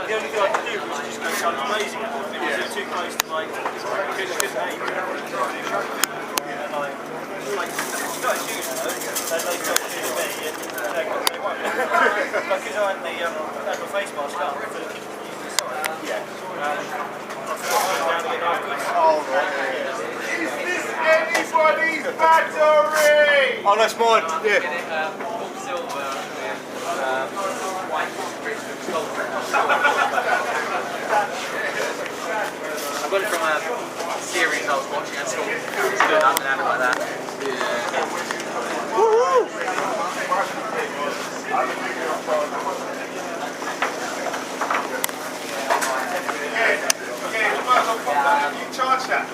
the only thing I could do was just go down to blazing it. It was too close to like, couldn't aim. And like, guys used to it, and they started shooting me, and they won. Because I had my face mask up for the people using the side. Yeah. Oh, right. Is this anybody's battery? Oh, that's mine, yeah. Silver with white gold. I got it from a series I was watching at school. It's good, I can have it like that. You charge that?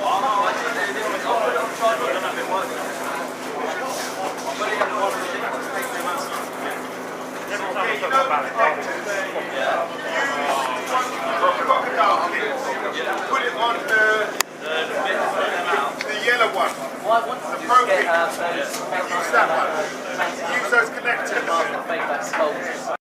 Put it on the yellow one. The Pro Kit. Use that one. Use those connectors.